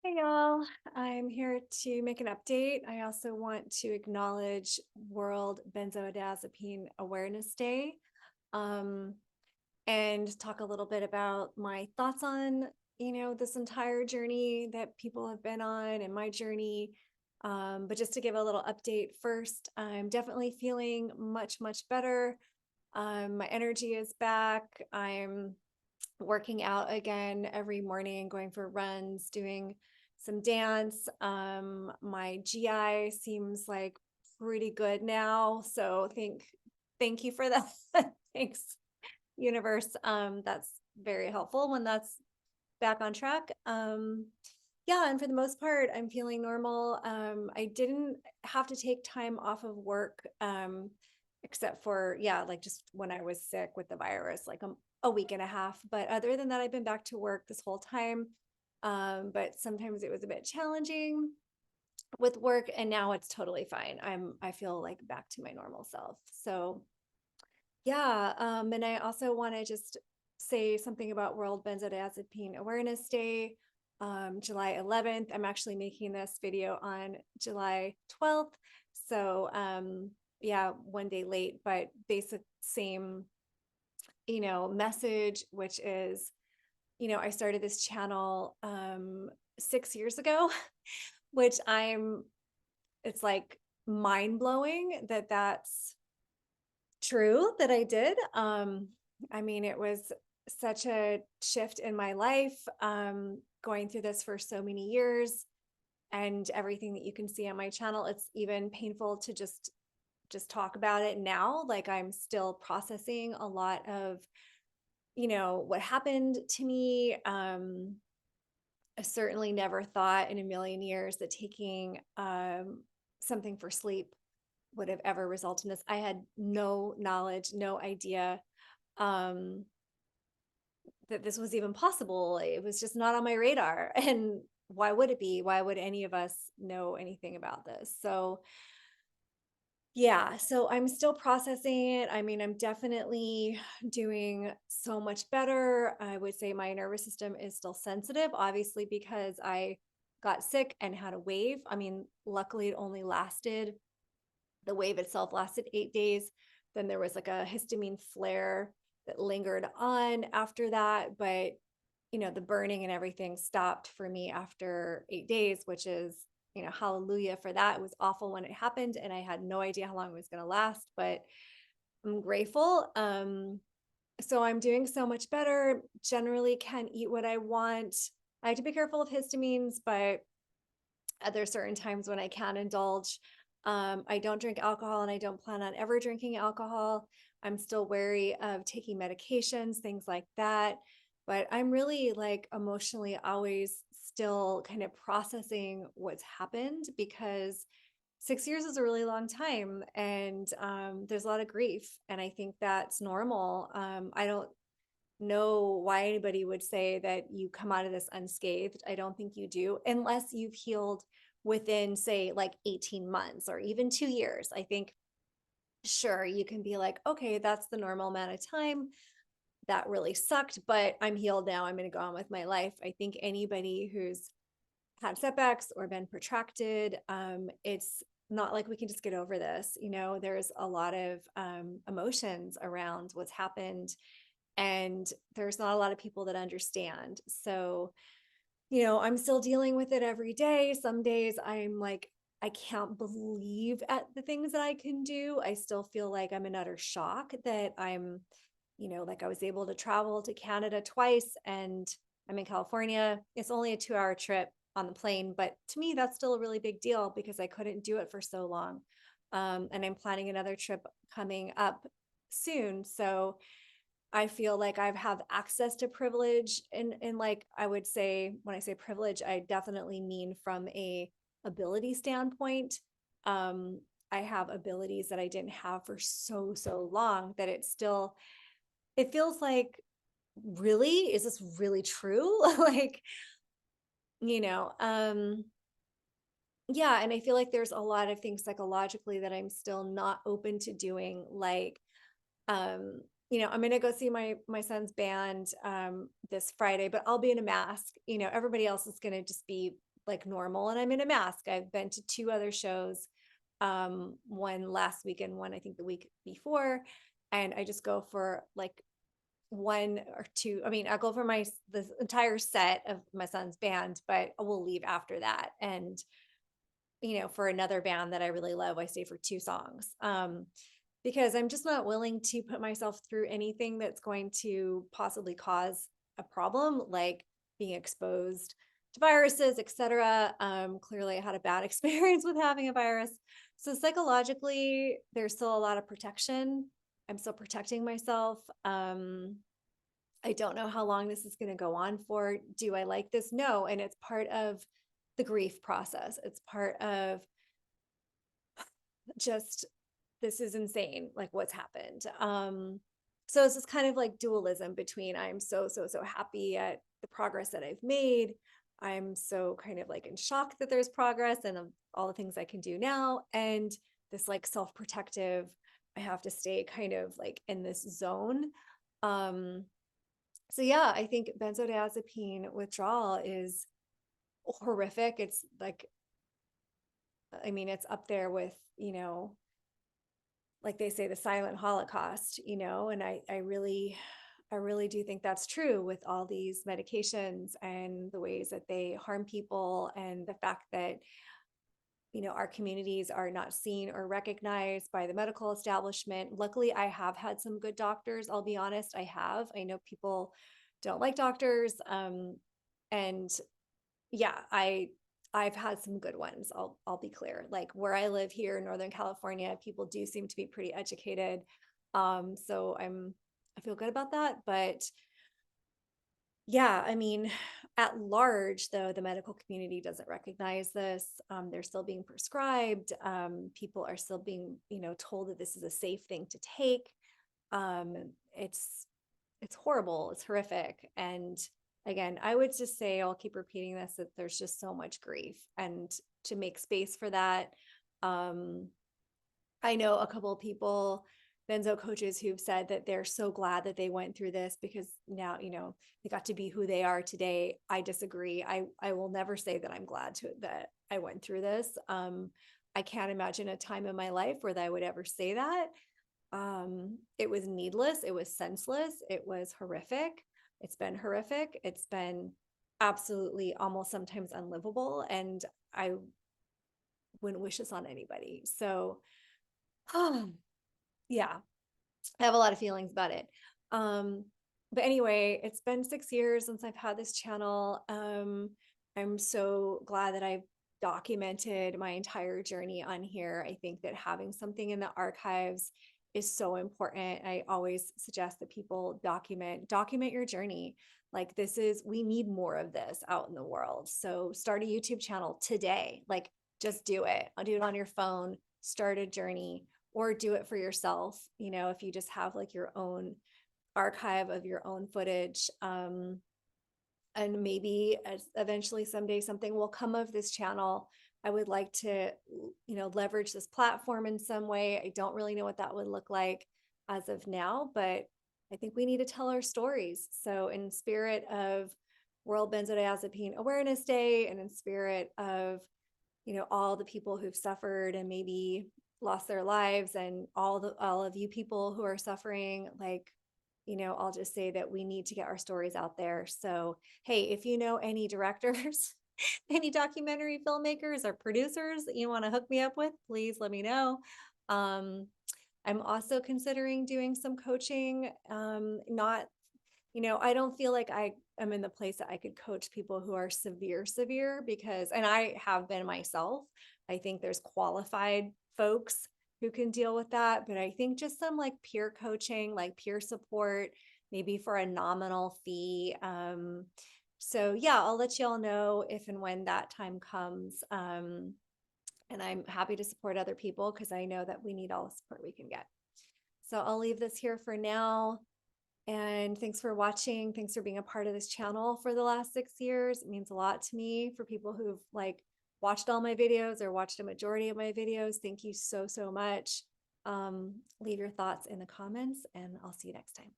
Hey y'all, I'm here to make an update. I also want to acknowledge World Benzodiazepine Awareness Day, um, and talk a little bit about my thoughts on, this entire journey that people have been on and my journey. But just to give a little update first, I'm definitely feeling much, much better. My energy is back. I'm working out again every morning, going for runs, doing some dance. My GI seems like pretty good now. So thank you for that. Thanks, universe. That's very helpful when that's back on track. Yeah, and for the most part, I'm feeling normal. I didn't have to take time off of work, except for, yeah, like just when I was sick with the virus, like a week and a half. But other than that, I've been back to work this whole time. But sometimes it was a bit challenging with work, and now it's totally fine. I feel like back to my normal self. So yeah, and I also want to just say something about World Benzodiazepine Awareness Day, July 11th. I'm actually making this video on July 12th. So, yeah, one day late, but basic same, message, which is, I started this channel 6 years ago, which it's like mind blowing that that's true that I did. I mean, it was such a shift in my life, going through this for so many years and everything that you can see on my channel. It's even painful to just talk about it now. Like I'm still processing a lot of, what happened to me. I certainly never thought in a million years that taking something for sleep would have ever resulted in this. I had no knowledge, no idea um, that this was even possible. It was just not on my radar. And why would it be? Why would any of us know anything about this? So, yeah, so I'm still processing it. I mean, I'm definitely doing so much better. I would say my nervous system is still sensitive, obviously, because I got sick and had a wave. I mean, luckily, it only lasted the wave itself lasted 8 days. Then there was like a histamine flare that lingered on after that. But, the burning and everything stopped for me after 8 days, which is, hallelujah for that. It was awful when it happened. And I had no idea how long it was going to last, but I'm grateful. So I'm doing so much better. Generally can eat what I want. I have to be careful of histamines, but there's certain times when I can indulge. I don't drink alcohol and I don't plan on ever drinking alcohol. I'm still wary of taking medications, things like that. But I'm really like emotionally always still kind of processing what's happened because 6 years is a really long time and there's a lot of grief. And I think that's normal. I don't know why anybody would say that you come out of this unscathed. I don't think you do, unless you've healed within, say, like 18 months or even 2 years. I think, sure, you can be like, okay, that's the normal amount of time. That really sucked, but I'm healed now. I'm going to go on with my life. I think anybody who's had setbacks or been protracted, it's not like we can just get over this. There's a lot of emotions around what's happened and there's not a lot of people that understand. So, I'm still dealing with it every day. Some days I'm like, I can't believe at the things that I can do. I still feel like I'm in utter shock that I'm, like I was able to travel to Canada twice and I'm in California. It's only a 2 hour trip on the plane, but to me, that's still a really big deal because I couldn't do it for so long. And I'm planning another trip coming up soon. So, I feel like I have access to privilege and like I would say when I say privilege, I definitely mean from a ability standpoint. Um, I have abilities that I didn't have for so long that it feels like, really, is this really true? Like, you know, um, yeah, and I feel like there's a lot of things psychologically that I'm still not open to doing, like um I'm gonna go see my son's band this Friday, but I'll be in a mask. Everybody else is gonna just be like normal and I'm in a mask. I've been to 2 other shows, one last week and one I think the week before. And I just go for like 1 or 2. I mean, I'll go for this entire set of my son's band, but I will leave after that. And, for another band that I really love, I stay for 2 songs. Because I'm just not willing to put myself through anything that's going to possibly cause a problem, like being exposed to viruses, etc. Clearly, I had a bad experience with having a virus. So psychologically, there's still a lot of protection. I'm still protecting myself. I don't know how long this is going to go on for. Do I like this? No. And it's part of the grief process. It's part of just, this is insane, like what's happened. So it's just kind of like dualism between I'm so happy at the progress that I've made. I'm so kind of like in shock that there's progress and all the things I can do now. And this like self-protective, I have to stay kind of like in this zone. So yeah, I think benzodiazepine withdrawal is horrific. It's like, I mean, it's up there with, like they say, the silent Holocaust, and I really do think that's true with all these medications and the ways that they harm people and the fact that, our communities are not seen or recognized by the medical establishment. Luckily, I have had some good doctors. I'll be honest, I know people don't like doctors. And yeah, I've had some good ones. I'll be clear. Like where I live here in Northern California, people do seem to be pretty educated. So I feel good about that. But yeah, I mean, at large, though, the medical community doesn't recognize this. They're still being prescribed. People are still being, told that this is a safe thing to take. Um, it's horrible. It's horrific. And again, I would just say, I'll keep repeating this, that there's just so much grief, and to make space for that. I know a couple of people, benzo coaches, who've said that they're so glad that they went through this because now, they got to be who they are today. I disagree. I will never say that I'm glad that I went through this. I can't imagine a time in my life where I would ever say that. It was needless. It was senseless. It was horrific. It's been horrific. It's been absolutely almost sometimes unlivable. And I wouldn't wish this on anybody. So, yeah, I have a lot of feelings about it. But anyway, it's been 6 years since I've had this channel. I'm so glad that I've documented my entire journey on here. I think that having something in the archives is so important. I always suggest that people document your journey. Like we need more of this out in the world. So start a YouTube channel today. Like just do it. I'll do it on your phone, start a journey, or do it for yourself. If you just have like your own archive of your own footage. And maybe eventually someday something will come of this channel. I would like to, leverage this platform in some way. I don't really know what that would look like as of now, but I think we need to tell our stories. So in spirit of World Benzodiazepine Awareness Day, and in spirit of, all the people who've suffered and maybe lost their lives, and all of you people who are suffering, like, I'll just say that we need to get our stories out there. So, hey, if you know any directors, any documentary filmmakers or producers that you want to hook me up with, please let me know. I'm also considering doing some coaching. Not, I don't feel like I am in the place that I could coach people who are severe, because, and I have been myself. I think there's qualified folks who can deal with that. But I think just some like peer coaching, like peer support, maybe for a nominal fee. So yeah, I'll let you all know if and when that time comes. And I'm happy to support other people because I know that we need all the support we can get. So I'll leave this here for now. And thanks for watching. Thanks for being a part of this channel for the last 6 years. It means a lot to me. For people who've like watched all my videos or watched a majority of my videos, thank you so much. Leave your thoughts in the comments, and I'll see you next time.